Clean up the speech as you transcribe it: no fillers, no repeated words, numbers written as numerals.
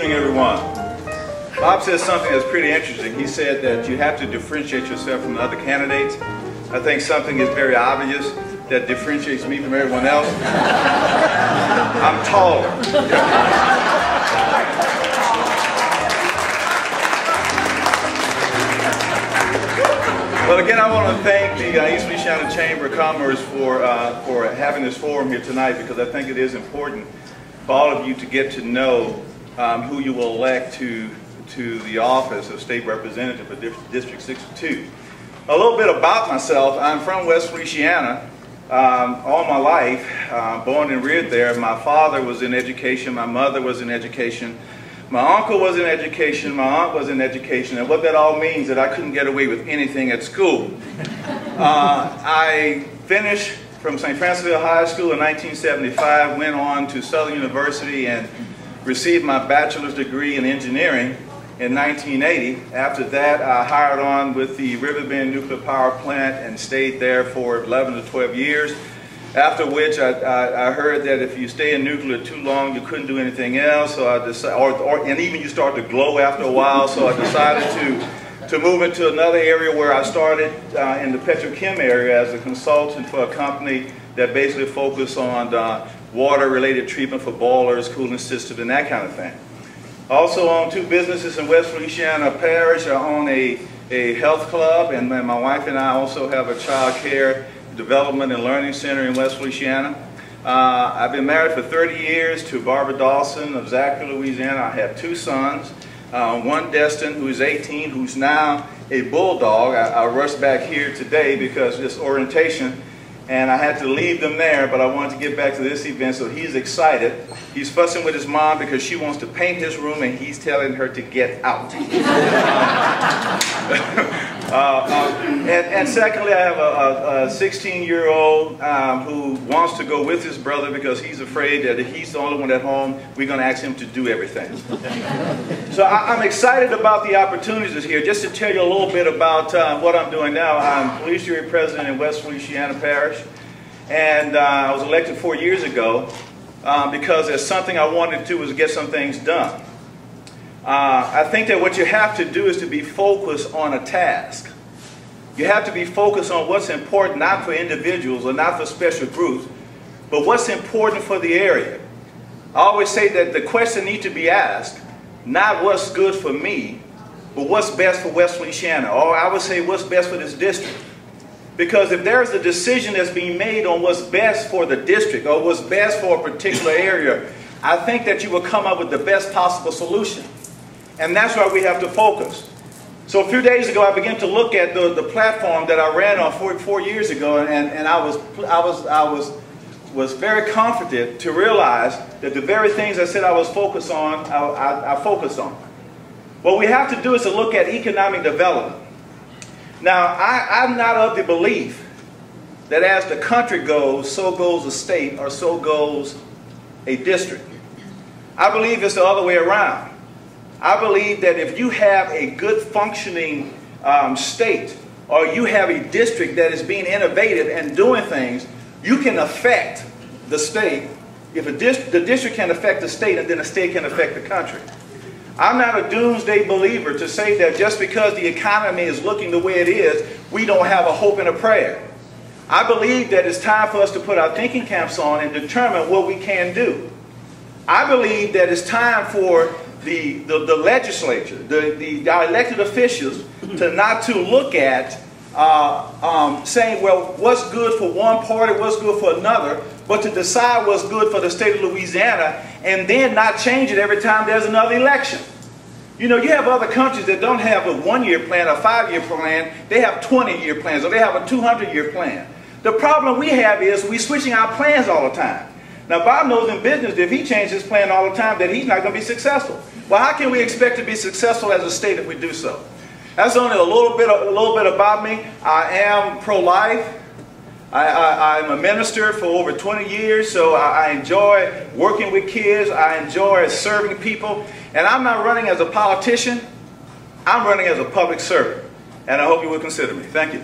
evening, everyone. Bob said something that's pretty interesting. He said that you have to differentiate yourself from the other candidates. I think something is very obvious that differentiates me from everyone else. I'm taller. But again, I want to thank the East Feliciana Chamber of Commerce for having this forum here tonight, because I think it is important for all of you to get to know who you will elect to the office of State Representative for District 62. A little bit about myself. I'm from West Feliciana all my life, born and reared there. My father was in education, my mother was in education, my uncle was in education, my aunt was in education, and what that all means is that I couldn't get away with anything at school. I finished from St. Francisville High School in 1975, went on to Southern University and received my bachelor's degree in engineering in 1980. After that, I hired on with the Riverbend Nuclear Power Plant and stayed there for 11 to 12 years. After which, I heard that if you stay in nuclear too long, you couldn't do anything else. So I decided, and even you start to glow after a while. So I decided to move into another area where I started in the petrochem area as a consultant for a company that basically focused on water-related treatment for boilers, cooling systems, and that kind of thing. Also own two businesses in West Feliciana Parish. I own a health club, and my wife and I also have a child care development and learning center in West Feliciana. I've been married for 30 years to Barbara Dawson of Zachary, Louisiana. I have two sons, one Destin, who's 18, who's now a bulldog. I rushed back here today because this orientation, and I had to leave them there, but I wanted to get back to this event, so he's excited. He's fussing with his mom because she wants to paint his room and he's telling her to get out. And secondly, I have a 16-year-old who wants to go with his brother because he's afraid that if he's the only one at home, we're going to ask him to do everything. So I'm excited about the opportunities here. Just to tell you a little bit about what I'm doing now, I'm police jury president in West Feliciana Parish, and I was elected 4 years ago because there's something I wanted to do was get some things done. I think that what you have to do is to be focused on a task. You have to be focused on what's important, not for individuals or not for special groups, but what's important for the area. I always say that the question needs to be asked, not what's good for me, but what's best for West Feliciana, or I would say what's best for this district. Because if there's a decision that's being made on what's best for the district or what's best for a particular area, I think that you will come up with the best possible solution. And that's why we have to focus. So a few days ago, I began to look at the platform that I ran on four years ago, and I was very confident to realize that the very things I said I was focused on, I focused on. What we have to do is to look at economic development. Now, I'm not of the belief that as the country goes, so goes a state, or so goes a district. I believe it's the other way around. I believe that if you have a good functioning state, or you have a district that is being innovative and doing things, you can affect the state. If the district can affect the state, and then the state can affect the country. I'm not a doomsday believer to say that just because the economy is looking the way it is, we don't have a hope and a prayer. I believe that it's time for us to put our thinking caps on and determine what we can do. I believe that it's time for the legislature, our elected officials, to look at saying, well, what's good for one party, what's good for another, but to decide what's good for the state of Louisiana, and then not change it every time there's another election. You know, you have other countries that don't have a 1-year plan, a 5-year plan, they have 20-year plans, or they have a 200-year plan. The problem we have is we're switching our plans all the time. Now, Bob knows in business that if he changes his plan all the time, that he's not going to be successful. Well, how can we expect to be successful as a state if we do so? That's only a little bit about me. I am pro-life. I'm a minister for over 20 years, so I enjoy working with kids. I enjoy serving people. And I'm not running as a politician. I'm running as a public servant. And I hope you will consider me. Thank you.